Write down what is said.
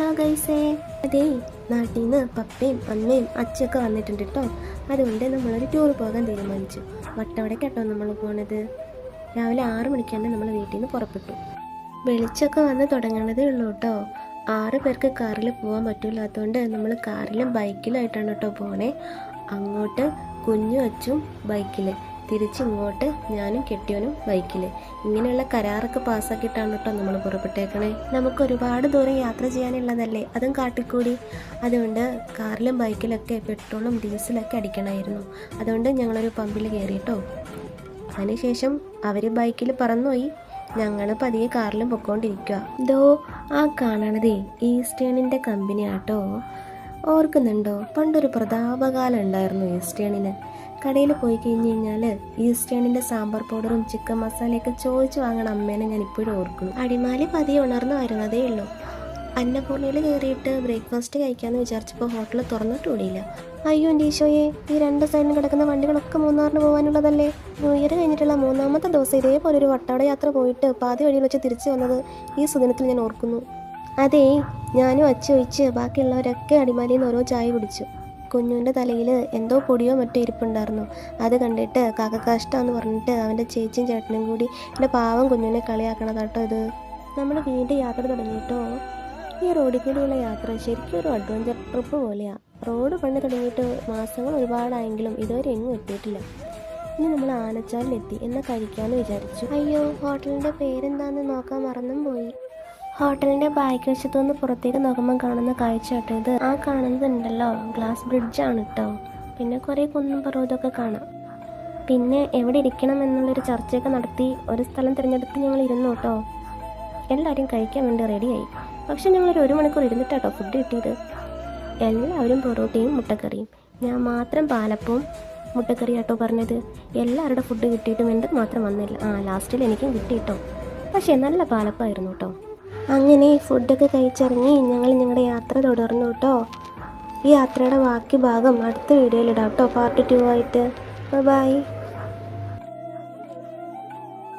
Hello ഗൈസേ, അതേ നാട്ടിൽ നിന്ന് പപ്പയും അമ്മയും അച്ഛയൊക്കെ വന്നിട്ടുണ്ട് കേട്ടോ. അതുകൊണ്ട് നമ്മളൊരു ടൂർ പോകാൻ തീരുമാനിച്ചു. വട്ടവടക്കാട്ടോ നമ്മൾ പോണത്. രാവിലെ 6 മണിക്ക് തന്നെ നമ്മൾ വീട്ടിൽ നിന്ന് പുറപ്പെട്ടു. വെളിച്ചമൊക്കെ വന്ന് തുടങ്ങണതേ ഉള്ളൂ കേട്ടോ. 6 പേർക്ക് കാറിൽ പോകാൻ പറ്റില്ലാത്തതുകൊണ്ട് നമ്മൾ കാറിലും ബൈക്കിലായിട്ടാണ് കേട്ടോ പോണേ. അങ്ങോട്ട് കുഞ്ഞു അച്ചും ബൈക്കിൽ, തിരിച്ചിങ്ങോട്ട് ഞാനും കെട്ടിയവനും ബൈക്കിൽ. ഇങ്ങനെയുള്ള കരാറൊക്കെ പാസ്സാക്കിയിട്ടാണ് കേട്ടോ നമ്മൾ പുറപ്പെട്ടേക്കണേ. നമുക്ക് ഒരുപാട് ദൂരം യാത്ര ചെയ്യാനുള്ളതല്ലേ, അതും കാട്ടിക്കൂടി. അതുകൊണ്ട് കാറിലും ബൈക്കിലൊക്കെ പെട്രോളും ഡീസലൊക്കെ അടിക്കണമായിരുന്നു. അതുകൊണ്ട് ഞങ്ങളൊരു പമ്പിൽ കയറിയിട്ടോ. അതിനുശേഷം അവർ ബൈക്കിൽ പറന്നുപോയി, ഞങ്ങൾ പതിയെ കാറിലും പൊക്കോണ്ടിരിക്കുക. ഇതോ ആ കാണണതേ ഈസ്റ്റേണിൻ്റെ കമ്പനിയാട്ടോ. ഓർക്കുന്നുണ്ടോ? പണ്ടൊരു പ്രതാപകാലം ഉണ്ടായിരുന്നു ഈസ്റ്റേണിന്. കടയിൽ പോയി കഴിഞ്ഞ് കഴിഞ്ഞാൽ ഈസ്റ്റേണിൻ്റെ സാമ്പാർ പൗഡറും ചിക്കൻ മസാലയൊക്കെ ചോദിച്ച് വാങ്ങണ അമ്മേനെ ഞാൻ ഇപ്പോഴും ഓർക്കുന്നു. അടിമാലി പതിയെ ഉണർന്നു വരുന്നതേ ഉള്ളൂ. അന്നപൂർണ്ണയിൽ കയറിയിട്ട് ബ്രേക്ക്ഫാസ്റ്റ് കഴിക്കാമെന്ന് വിചാരിച്ചപ്പോൾ ഹോട്ടൽ തുറന്നിട്ടുകൂടിയില്ല. അയ്യോ എൻ്റെ ഈശോയെ, ഈ 2 സൈഡിൽ കിടക്കുന്ന വണ്ടികളൊക്കെ മൂന്നാറിന് പോകാനുള്ളതല്ലേ. ന്യൂ ഇയർ കഴിഞ്ഞിട്ടുള്ള 3ാമത്തെ ദിവസം ഇതേപോലെ ഒരു വട്ടവട യാത്ര പോയിട്ട് പാതി വഴിയിൽ വെച്ച് തിരിച്ചു വന്നത് ഈ സുദിനത്തിൽ ഞാൻ ഓർക്കുന്നു. അതേ, ഞാനും അച്ചൊഴിച്ച് ബാക്കിയുള്ളവരൊക്കെ അടിമാലിയിൽ നിന്ന് ഓരോ ചായ കുടിച്ചു. കുഞ്ഞുവിൻ്റെ തലയിൽ എന്തോ പൊടിയോ മറ്റോ ഇരിപ്പുണ്ടായിരുന്നു. അത് കണ്ടിട്ട് കാക്കക്കാഷ്ടാന്ന് പറഞ്ഞിട്ട് അവൻ്റെ ചേച്ചിയും ചേട്ടനും കൂടി എൻ്റെ പാവം കുഞ്ഞിനെ കളിയാക്കണതാട്ടോ ഇത്. നമ്മൾ വീണ്ടും യാത്ര തുടങ്ങിയിട്ടോ. ഈ റോഡിൽ കൂടിയുള്ള യാത്ര ശരിക്കും ഒരു അഡ്വഞ്ചർ ട്രിപ്പ് പോലെയാണ്. റോഡ് പണി തുടങ്ങിയിട്ട് മാസങ്ങൾ ഒരുപാടായെങ്കിലും ഇതുവരെ എങ്ങും എത്തിയിട്ടില്ല. ഇനി നമ്മൾ ആനച്ചാലിലെത്തി, എന്നാൽ കഴിക്കാമെന്ന് വിചാരിച്ചു. അയ്യോ, ഹോട്ടലിൻ്റെ പേരെന്താണെന്ന് നോക്കാൻ മറന്നും പോയി. ഹോട്ടലിൻ്റെ ബാക്ക് വശത്തു നിന്ന് പുറത്തേക്ക് നോക്കുമ്പോൾ കാണുന്ന കാഴ്ച കേട്ടോ ഇത്. ആ കാണുന്നതുണ്ടല്ലോ ഗ്ലാസ് ബ്രിഡ്ജാണ് കേട്ടോ. പിന്നെ കുറേ കുന്നും പർവ്വതമൊക്കെ കാണാം. പിന്നെ എവിടെ ഇരിക്കണം എന്നുള്ളൊരു ചർച്ചയൊക്കെ നടത്തി ഒരു സ്ഥലം തിരഞ്ഞെടുത്ത് ഞങ്ങൾ ഇരുന്നു കേട്ടോ. എല്ലാവരും കഴിക്കാൻ വേണ്ടി റെഡിയായി. പക്ഷെ ഞങ്ങളൊരു 1 മണിക്കൂർ ഇരുന്നിട്ടാട്ടോ ഫുഡ് കിട്ടിയത്. എല്ലാവരും പൊറോട്ടയും മുട്ടക്കറിയും, ഞാൻ മാത്രം പാലപ്പവും മുട്ടക്കറി ആട്ടോ പറഞ്ഞത്. എല്ലാവരുടെ ഫുഡ് കിട്ടിയിട്ടും എൻ്റെ മാത്രം വന്നില്ല. ലാസ്റ്റിൽ എനിക്കും കിട്ടി കേട്ടോ. പക്ഷേ നല്ല പാലപ്പമായിരുന്നു കേട്ടോ. അങ്ങനെ ഫുഡൊക്കെ കഴിച്ചിറങ്ങി ഞങ്ങൾ ഞങ്ങളുടെ യാത്ര തുടർന്നു കേട്ടോ. ഈ യാത്രയുടെ ബാക്കി ഭാഗം അടുത്ത വീഡിയോയിലിടാം കേട്ടോ, പാർട്ട് 2 ആയിട്ട്. ബൈ.